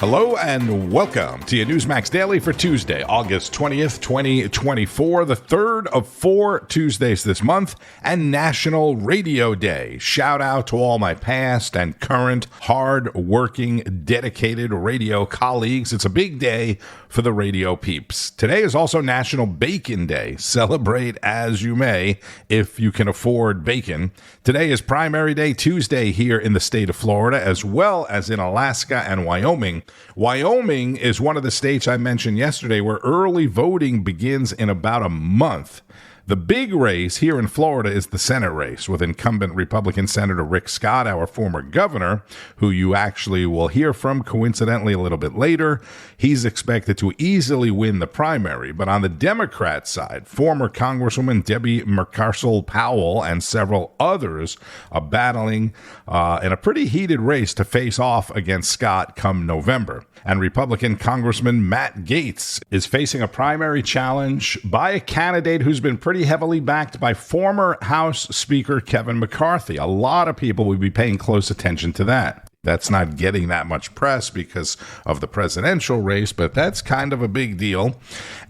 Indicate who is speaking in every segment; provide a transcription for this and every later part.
Speaker 1: Hello and welcome to your Newsmax Daily for Tuesday, August 20th, 2024, the third of 4 Tuesdays this month, and National Radio Day. Shout out to all my past and current, hard-working, dedicated radio colleagues. It's a big day for the radio peeps. Today is also National Bacon Day. Celebrate as you may if you can afford bacon. Today is Primary Day Tuesday here in the state of Florida, as well as in Alaska and Wyoming. Wyoming is one of the states I mentioned yesterday where early voting begins in about a month. The big race here in Florida is the Senate race with incumbent Republican Senator Rick Scott, our former governor, who you actually will hear from coincidentally a little bit later. He's expected to easily win the primary. But on the Democrat side, former Congresswoman Debbie Mercarsel-Powell and several others are battling in a pretty heated race to face off against Scott come November. And Republican Congressman Matt Gaetz is facing a primary challenge by a candidate who's been pretty heavily backed by former House Speaker Kevin McCarthy. A lot of people will be paying close attention to that. That's not getting that much press because of the presidential race, but that's kind of a big deal.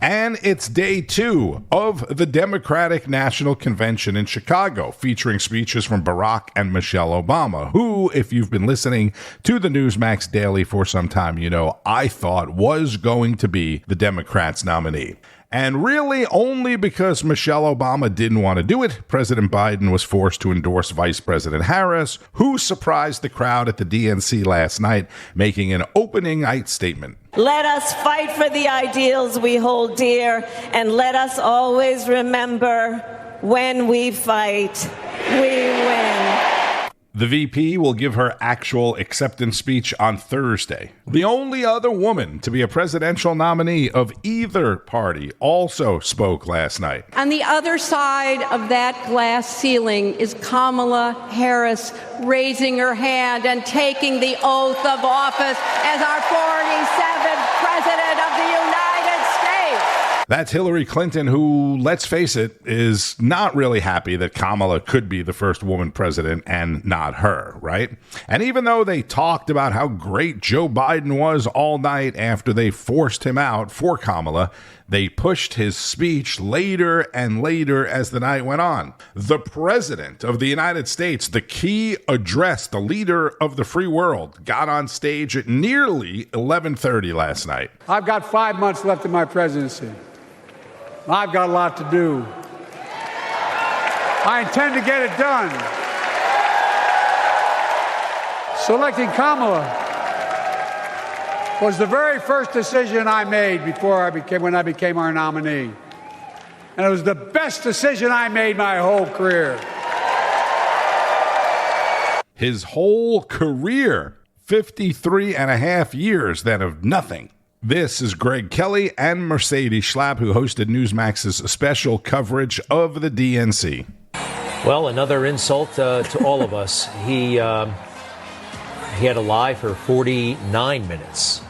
Speaker 1: And it's day 2 of the Democratic National Convention in Chicago, featuring speeches from Barack and Michelle Obama, who, if you've been listening to the Newsmax Daily for some time, you know I thought was going to be the Democrats' nominee. And really, only because Michelle Obama didn't want to do it, President Biden was forced to endorse Vice President Harris, who surprised the crowd at the DNC last night, making an opening night statement.
Speaker 2: Let us fight for the ideals we hold dear, and let us always remember, when we fight, we win.
Speaker 1: The VP will give her actual acceptance speech on Thursday. The only other woman to be a presidential nominee of either party also spoke last night.
Speaker 3: On the other side of that glass ceiling is Kamala Harris raising her hand and taking the oath of office as our 47th president of the United States.
Speaker 1: That's Hillary Clinton, who, let's face it, is not really happy that Kamala could be the first woman president and not her, right? And even though they talked about how great Joe Biden was all night after they forced him out for Kamala, they pushed his speech later and later as the night went on. The President of the United States, the key address, the leader of the free world, got on stage at nearly 11:30 last night.
Speaker 4: I've got 5 months left in my presidency. I've got a lot to do. I intend to get it done. Selecting Kamala was the very first decision I made when I became our nominee. And it was the best decision I made my whole career.
Speaker 1: His whole career, 53 and a half years then of nothing. This is Greg Kelly and Mercedes Schlapp, who hosted Newsmax's special coverage of the DNC.
Speaker 5: Well, another insult to all of us. He had to lie for 49 minutes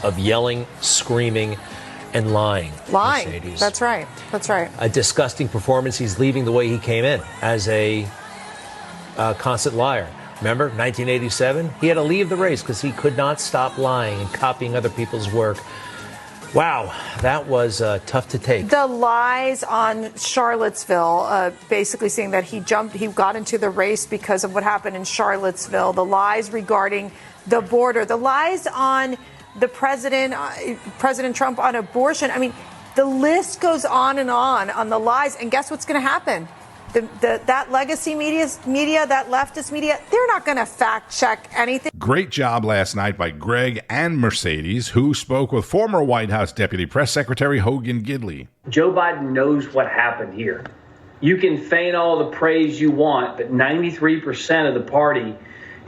Speaker 5: of yelling, screaming, and lying.
Speaker 6: Lying.
Speaker 5: Mercedes.
Speaker 6: That's right. That's right.
Speaker 5: A disgusting performance. He's leaving the way he came in, as a constant liar. Remember, 1987? He had to leave the race because he could not stop lying and copying other people's work. Wow, that was tough to take.
Speaker 6: The lies on Charlottesville, basically saying that he got into the race because of what happened in Charlottesville. The lies regarding the border, the lies on the President Trump on abortion. I mean, the list goes on the lies. And guess what's going to happen? That legacy media, that leftist media, they're not going to fact check anything.
Speaker 1: Great job last night by Greg and Mercedes, who spoke with former White House Deputy Press Secretary Hogan Gidley.
Speaker 7: Joe Biden knows what happened here. You can feign all the praise you want, but 93% of the party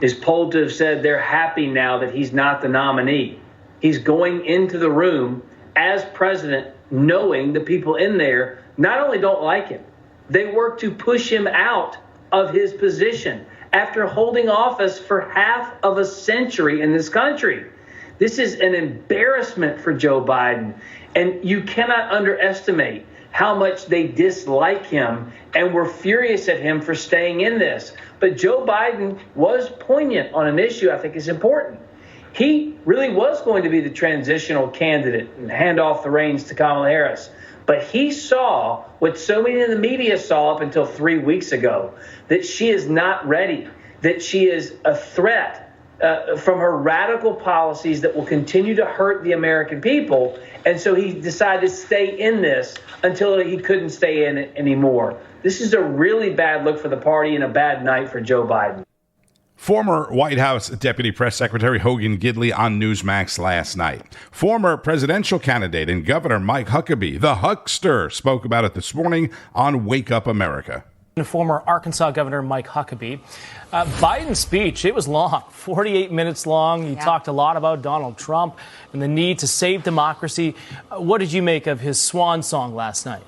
Speaker 7: is polled to have said they're happy now that he's not the nominee. He's going into the room as president, knowing the people in there not only don't like him, they work to push him out of his position after holding office for half of a century in this country. This is an embarrassment for Joe Biden, and you cannot underestimate how much they dislike him and were furious at him for staying in this. But Joe Biden was poignant on an issue I think is important. He really was going to be the transitional candidate and hand off the reins to Kamala Harris. But he saw what so many in the media saw up until 3 weeks ago, that she is not ready, that she is a threat from her radical policies that will continue to hurt the American people. And so he decided to stay in this until he couldn't stay in it anymore. This is a really bad look for the party and a bad night for Joe Biden.
Speaker 1: Former White House Deputy Press Secretary Hogan Gidley on Newsmax last night. Former presidential candidate and Governor Mike Huckabee, the Huckster, spoke about it this morning on Wake Up America.
Speaker 8: Former Arkansas Governor Mike Huckabee. Biden's speech, it was long, 48 minutes long. He talked a lot about Donald Trump and the need to save democracy. What did you make of his swan song last night?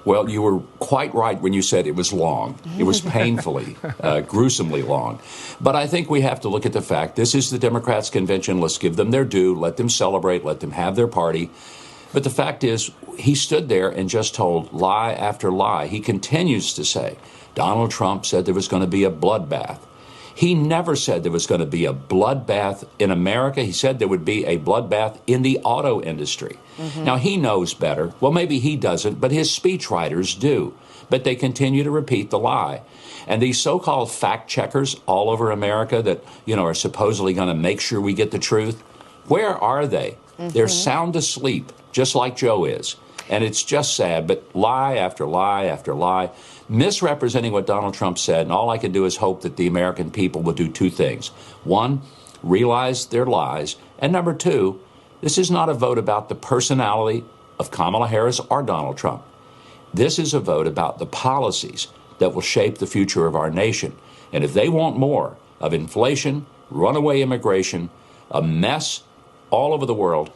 Speaker 9: Well, you were quite right when you said it was long. It was painfully, gruesomely long. But I think we have to look at the fact this is the Democrats' convention. Let's give them their due. Let them celebrate. Let them have their party. But the fact is, he stood there and just told lie after lie. He continues to say, Donald Trump said there was going to be a bloodbath. He never said there was going to be a bloodbath in America. He said there would be a bloodbath in the auto industry. Now, he knows better. Well, maybe he doesn't, but his speechwriters do. But they continue to repeat the lie. And these so-called fact checkers all over America that, are supposedly going to make sure we get the truth, where are they? They're sound asleep, just like Joe is. And it's just sad, but lie after lie after lie, misrepresenting what Donald Trump said. And all I can do is hope that the American people will do two things. One, realize their lies. And number two, this is not a vote about the personality of Kamala Harris or Donald Trump. This is a vote about the policies that will shape the future of our nation. And if they want more of inflation, runaway immigration, a mess all over the world,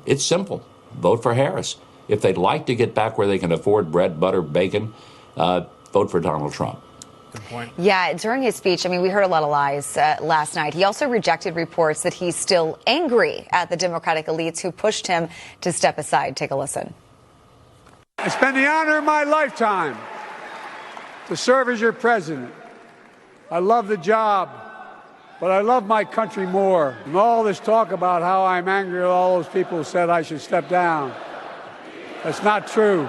Speaker 9: it's simple. Vote for Harris. If they'd like to get back where they can afford bread, butter, bacon, vote for Donald Trump.
Speaker 8: Good point.
Speaker 10: Yeah, during his speech, we heard a lot of lies last night. He also rejected reports that he's still angry at the Democratic elites who pushed him to step aside. Take a listen.
Speaker 4: It's been the honor of my lifetime to serve as your president. I love the job, but I love my country more. And all this talk about how I'm angry at all those people who said I should step down, that's not true.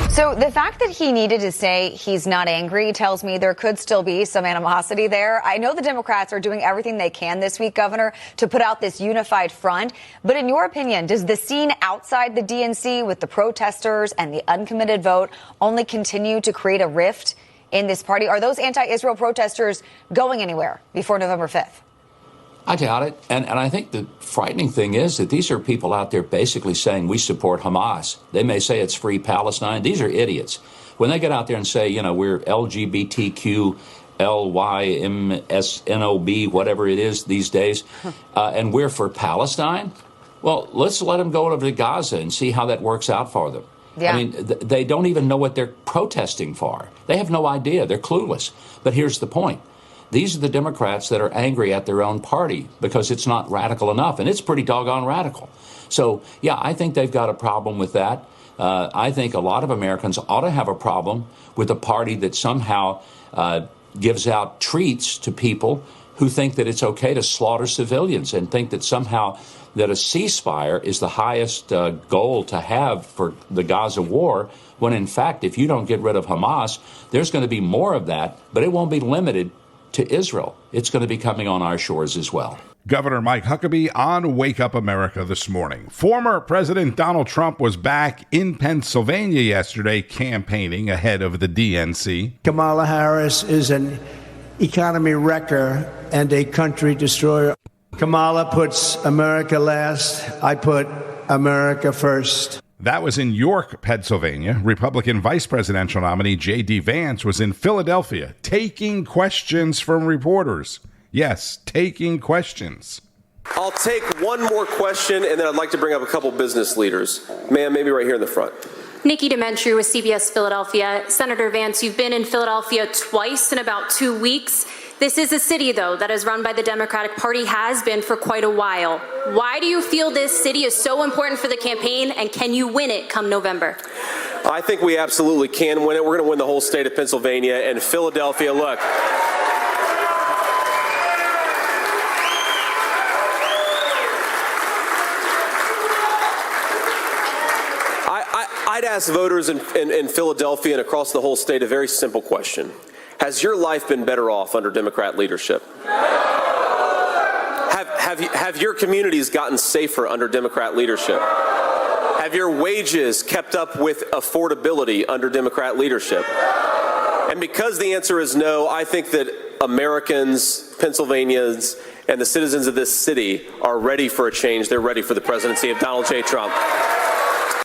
Speaker 10: So the fact that he needed to say he's not angry tells me there could still be some animosity there. I know the Democrats are doing everything they can this week, Governor, to put out this unified front. But in your opinion, does the scene outside the DNC with the protesters and the uncommitted vote only continue to create a rift in this party? Are those anti-Israel protesters going anywhere before November 5th?
Speaker 9: I doubt it. And I think the frightening thing is that these are people out there basically saying we support Hamas. They may say it's free Palestine. These are idiots. When they get out there and say, we're LGBTQ, LYMSNOB, whatever it is these days, and we're for Palestine, well, let's let them go over to Gaza and see how that works out for them.
Speaker 10: Yeah.
Speaker 9: They don't even know what they're protesting for. They have no idea. They're clueless. But here's the point. These are the Democrats that are angry at their own party because it's not radical enough, and it's pretty doggone radical. So, yeah, I think they've got a problem with that. I think a lot of Americans ought to have a problem with a party that somehow gives out treats to people who think that it's okay to slaughter civilians and think that somehow that a ceasefire is the highest goal to have for the Gaza war, when in fact, if you don't get rid of Hamas, there's going to be more of that, but it won't be limited to Israel. It's going to be coming on our shores as well.
Speaker 1: Governor Mike Huckabee on Wake Up America this morning. Former President Donald Trump was back in Pennsylvania yesterday campaigning ahead of the DNC.
Speaker 11: Kamala Harris is an economy wrecker and a country destroyer. Kamala puts America last. I put America first.
Speaker 1: That was in York, Pennsylvania. Republican vice presidential nominee J.D. Vance was in Philadelphia taking questions from reporters. Yes, taking questions.
Speaker 12: I'll take one more question, and then I'd like to bring up a couple business leaders. Ma'am, maybe right here in the front.
Speaker 13: Nikki Dementri with CBS Philadelphia. Senator Vance, you've been in Philadelphia twice in about 2 weeks. This is a city, though, that is run by the Democratic Party, has been for quite a while. Why do you feel this city is so important for the campaign, and can you win it come November?
Speaker 12: I think we absolutely can win it. We're going to win the whole state of Pennsylvania and Philadelphia. Look. I'd ask voters in Philadelphia and across the whole state a very simple question. Has your life been better off under Democrat leadership? Have your communities gotten safer under Democrat leadership? Have your wages kept up with affordability under Democrat leadership? And because the answer is no, I think that Americans, Pennsylvanians, and the citizens of this city are ready for a change. They're ready for the presidency of Donald J. Trump.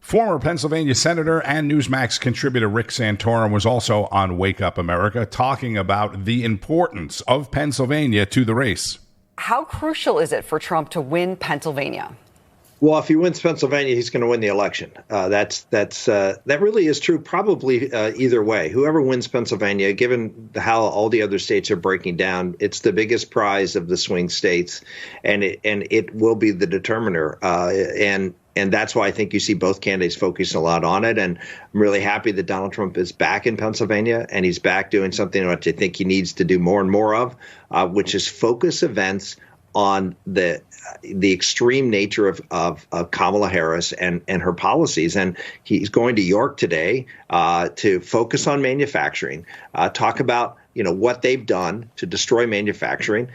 Speaker 1: Former Pennsylvania Senator and Newsmax contributor Rick Santorum was also on Wake Up America talking about the importance of Pennsylvania to the race.
Speaker 14: How crucial is it for Trump to win Pennsylvania?
Speaker 15: Well, if he wins Pennsylvania, he's going to win the election. That really is true probably either way. Whoever wins Pennsylvania, given how all the other states are breaking down, it's the biggest prize of the swing states, and it will be the determiner. And that's why I think you see both candidates focus a lot on it. And I'm really happy that Donald Trump is back in Pennsylvania, and he's back doing something which I think he needs to do more and more of, which is focus events on the extreme nature of Kamala Harris and her policies. And he's going to York today to focus on manufacturing, talk about what they've done to destroy manufacturing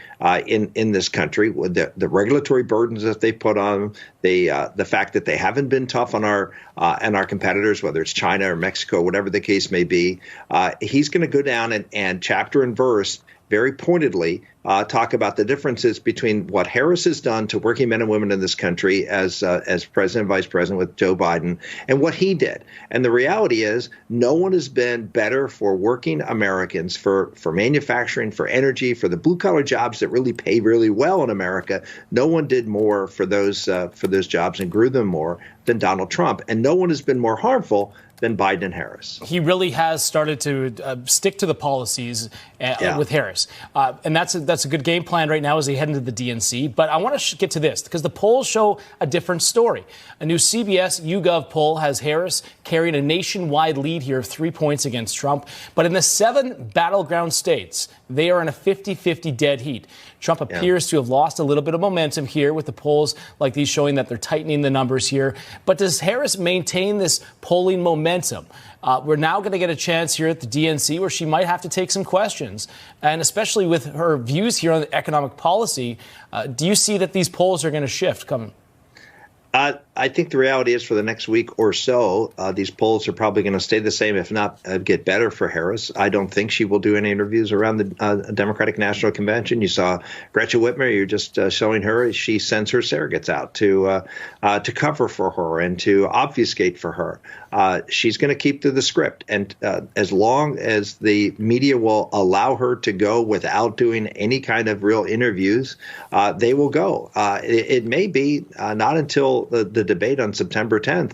Speaker 15: in this country, with the regulatory burdens that they put on them, the fact that they haven't been tough on our competitors, whether it's China or Mexico, whatever the case may be. He's going to go down and chapter and verse very pointedly talk about the differences between what Harris has done to working men and women in this country as president and vice president with Joe Biden, and what he did. And the reality is, no one has been better for working Americans, for manufacturing, for energy, for the blue collar jobs that really pay really well in America. No one did more for those jobs and grew them more than Donald Trump. And no one has been more harmful than Biden and Harris.
Speaker 8: He really has started to stick to the policies with Harris. And that's a good game plan right now as they head into the DNC. But I want to get to this because the polls show a different story. A new CBS YouGov poll has Harris carrying a nationwide lead here of 3 points against Trump. But in the 7 battleground states, they are in a 50-50 dead heat. Trump appears to have lost a little bit of momentum here with the polls like these showing that they're tightening the numbers here. But does Harris maintain this polling momentum? We're now going to get a chance here at the DNC where she might have to take some questions. And especially with her views here on the economic policy, do you see that these polls are going to shift coming?
Speaker 15: I think the reality is for the next week or so, these polls are probably going to stay the same, if not get better for Harris. I don't think she will do any interviews around the Democratic National Convention. You saw Gretchen Whitmer. You're just showing her. She sends her surrogates out to cover for her and to obfuscate for her. She's going to keep to the script. And as long as the media will allow her to go without doing any kind of real interviews, they will go. It may be not until the debate on September 10th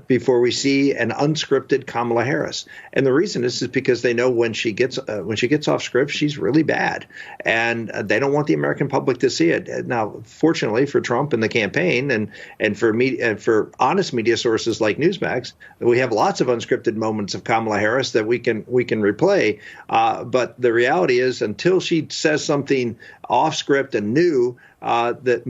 Speaker 15: before we see an unscripted Kamala Harris. And the reason is because they know when she gets off script, she's really bad, and they don't want the American public to see it. Now, fortunately for Trump and the campaign, and for media, and for honest media sources like Newsmax, we have lots of unscripted moments of Kamala Harris that we can replay. But the reality is, until she says something off script and new, that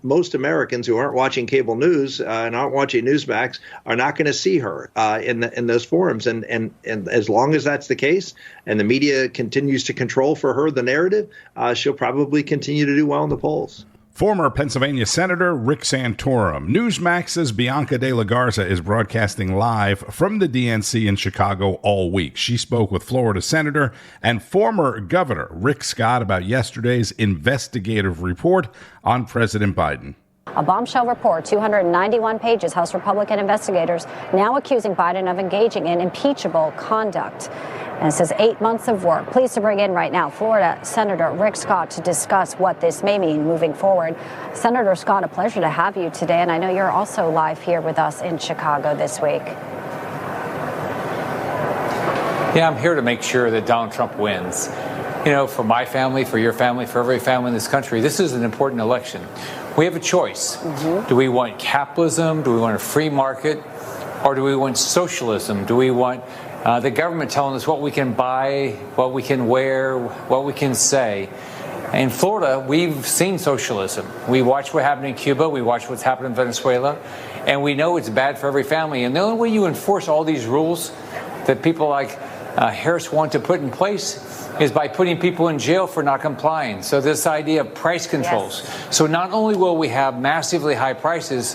Speaker 15: most Americans who aren't watching cable news and aren't watching Newsmax are not going to see her in those forums. And as long as that's the case, and the media continues to control for her the narrative, she'll probably continue to do well in the polls.
Speaker 1: Former Pennsylvania Senator Rick Santorum. Newsmax's Bianca De La Garza is broadcasting live from the DNC in Chicago all week. She spoke with Florida Senator and former Governor Rick Scott about yesterday's investigative report on President Biden.
Speaker 16: A bombshell report, 291 pages, House Republican investigators now accusing Biden of engaging in impeachable conduct. And it says 8 months of work. Pleased to bring in right now Florida Senator Rick Scott to discuss what this may mean moving forward. Senator Scott, a pleasure to have you today. And I know you're also live here with us in Chicago this week.
Speaker 17: Yeah, I'm here to make sure that Donald Trump wins. for my family, for your family, for every family in this country, this is an important election. We have a choice. Do we want capitalism? Do we want a free market? Or do we want socialism? Do we want the government telling us what we can buy, what we can wear, what we can say? In Florida, we've seen socialism. We watch what happened in Cuba. We watch what's happened in Venezuela. And we know it's bad for every family. And the only way you enforce all these rules that people like Harris want to put in place is by putting people in jail for not complying. So this idea of price controls. Yes. So not only will we have massively high prices,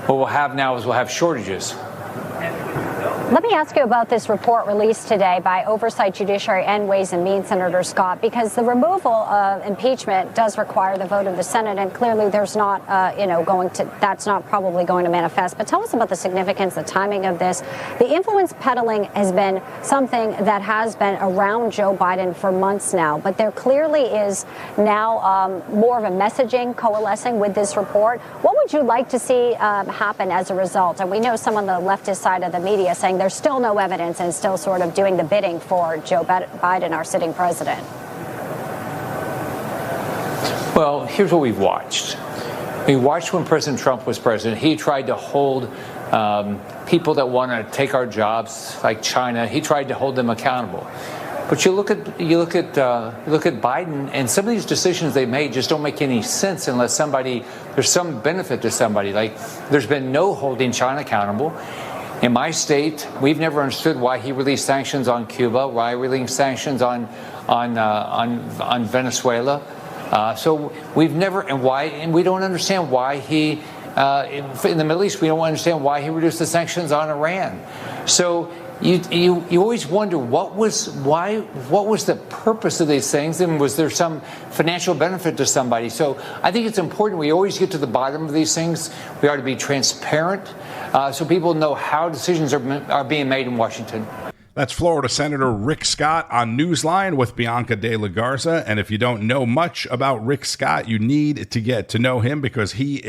Speaker 17: what we'll have now is we'll have shortages.
Speaker 16: Let me ask you about this report released today by Oversight, Judiciary and Ways and Means Senator Scott, because the removal of impeachment does require the vote of the Senate, and clearly there's not, that's not probably going to manifest. But tell us about the significance, the timing of this. The influence peddling has been something that has been around Joe Biden for months now, but there clearly is now more of a messaging coalescing with this report. What would you like to see happen as a result? And we know some on the leftist side of the media saying there's still no evidence and still sort of doing the bidding for Joe Biden, our sitting president.
Speaker 17: Well, here's what we've watched. We watched when President Trump was president. He tried to hold people that want to take our jobs, like China. He tried to hold them accountable. But you look at Biden, and some of these decisions they made just don't make any sense unless there's some benefit to somebody. Like there's been no holding China accountable. In my state, we've never understood why he released sanctions on Cuba, why he released sanctions on Venezuela. So we've never, and we don't understand why he, in the Middle East, we don't understand why he reduced the sanctions on Iran. So you always wonder what was the purpose of these things, and was there some financial benefit to somebody? So I think it's important we always get to the bottom of these things. We ought to be transparent so people know how decisions are being made in Washington.
Speaker 1: That's Florida Senator Rick Scott on Newsline with Bianca De La Garza. And if you don't know much about Rick Scott, you need to get to know him because he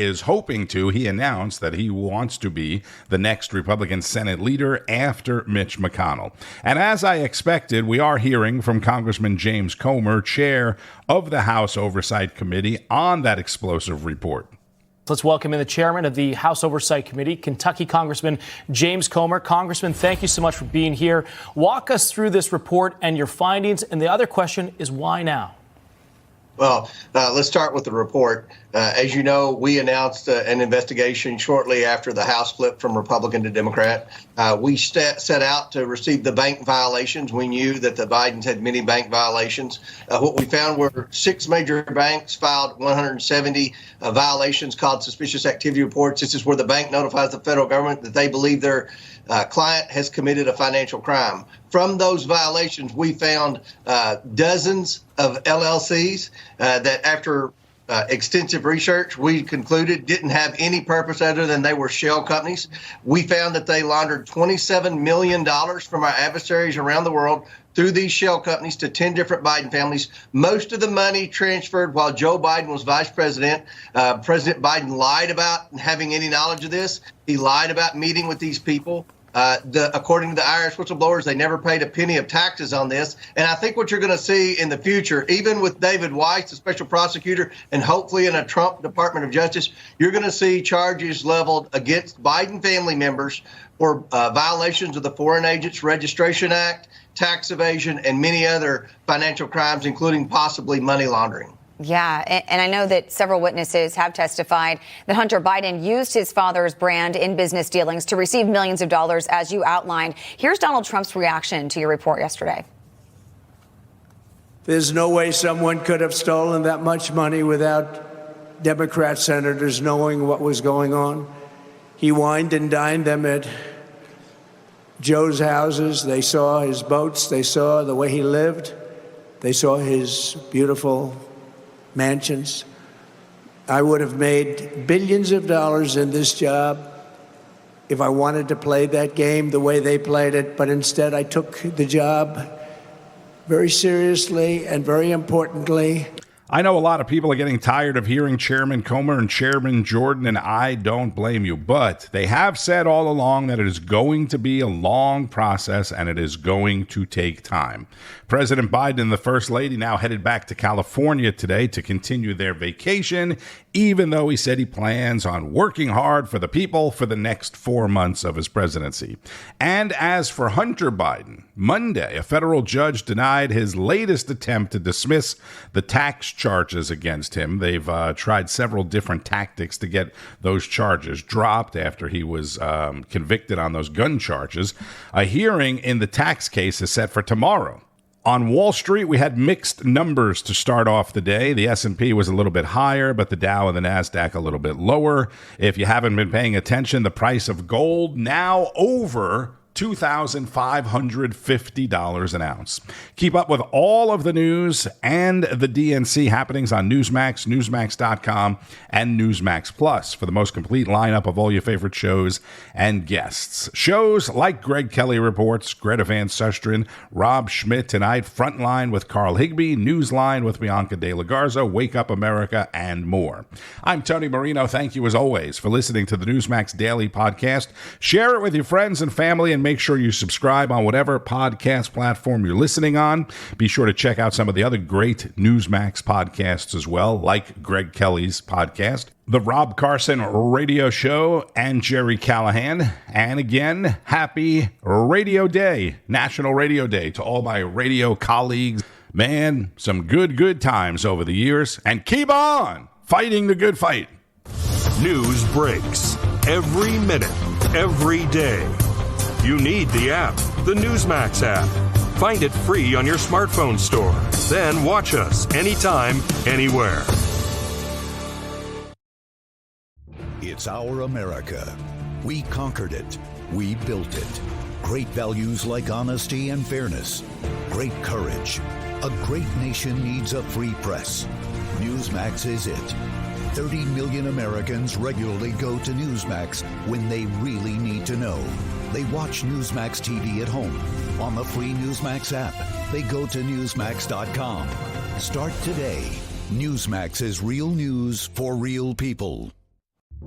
Speaker 1: announced that he wants to be the next Republican Senate leader after Mitch McConnell. And as I expected, we are hearing from Congressman James Comer, chair of the House Oversight Committee, on that explosive report.
Speaker 8: Let's welcome in the chairman of the House Oversight Committee, Kentucky Congressman James Comer. Congressman, thank you so much for being here. Walk us through this report and your findings. And the other question is, why now?
Speaker 18: Well, let's start with the report. As you know, we announced an investigation shortly after the House flipped from Republican to Democrat. We set out to receive the bank violations. We knew that the Bidens had many bank violations. What we found were 6 major banks filed 170 violations called suspicious activity reports. This is where the bank notifies the federal government that they believe their client has committed a financial crime. From those violations, we found dozens of LLCs that after extensive research, we concluded didn't have any purpose other than they were shell companies. We found that they laundered $27 million from our adversaries around the world through these shell companies to 10 different Biden families. Most of the money transferred while Joe Biden was vice president. President Biden lied about having any knowledge of this. He lied about meeting with these people. According to the IRS whistleblowers, they never paid a penny of taxes on this. And I think what you're going to see in the future, even with David Weiss, the special prosecutor, and hopefully in a Trump Department of Justice, you're going to see charges leveled against Biden family members for violations of the Foreign Agents Registration Act, tax evasion, and many other financial crimes, including possibly money laundering.
Speaker 10: Yeah, and I know that several witnesses have testified that Hunter Biden used his father's brand in business dealings to receive millions of dollars, as you outlined. Here's Donald Trump's reaction to your report yesterday.
Speaker 11: There's no way someone could have stolen that much money without Democrat senators knowing what was going on. He wined and dined them at Joe's houses. They saw his boats. They saw the way he lived. They saw his beautiful mansions. I would have made billions of dollars in this job if I wanted to play that game the way they played it, but instead I took the job very seriously and very importantly.
Speaker 1: I know a lot of people are getting tired of hearing Chairman Comer and Chairman Jordan, and I don't blame you. But they have said all along that it is going to be a long process and it is going to take time. President Biden and the First Lady now headed back to California today to continue their vacation, even though he said he plans on working hard for the people for the next 4 months of his presidency. And as for Hunter Biden, Monday, a federal judge denied his latest attempt to dismiss the tax charges against him. They've tried several different tactics to get those charges dropped after he was convicted on those gun charges. A hearing in the tax case is set for tomorrow. On Wall Street, we had mixed numbers to start off the day. The S&P was a little bit higher, but the Dow and the NASDAQ a little bit lower. If you haven't been paying attention, the price of gold now over $2,550 an ounce. Keep up with all of the news and the DNC happenings on Newsmax, Newsmax.com, and Newsmax Plus for the most complete lineup of all your favorite shows and guests. Shows like Greg Kelly Reports, Greta Van Susteren, Rob Schmidt Tonight, Frontline with Carl Higbee, Newsline with Bianca De La Garza, Wake Up America, and more. I'm Tony Marino. Thank you, as always, for listening to the Newsmax Daily podcast. Share it with your friends and family, and make sure you subscribe on whatever podcast platform you're listening on. Be sure to check out some of the other great Newsmax podcasts as well, like Greg Kelly's podcast, The Rob Carson Radio Show, and Jerry Callahan. And again, happy Radio Day, National Radio Day, to all my radio colleagues. Man, some good times over the years. And keep on fighting the good fight.
Speaker 19: News breaks every minute, every day. You need the app, the Newsmax app. Find it free on your smartphone store. Then watch us anytime, anywhere.
Speaker 20: It's our America. We conquered it. We built it. Great values like honesty and fairness. Great courage. A great nation needs a free press. Newsmax is it. 30 million Americans regularly go to Newsmax when they really need to know. They watch Newsmax TV at home. On the free Newsmax app, they go to Newsmax.com. Start today. Newsmax is real news for real people.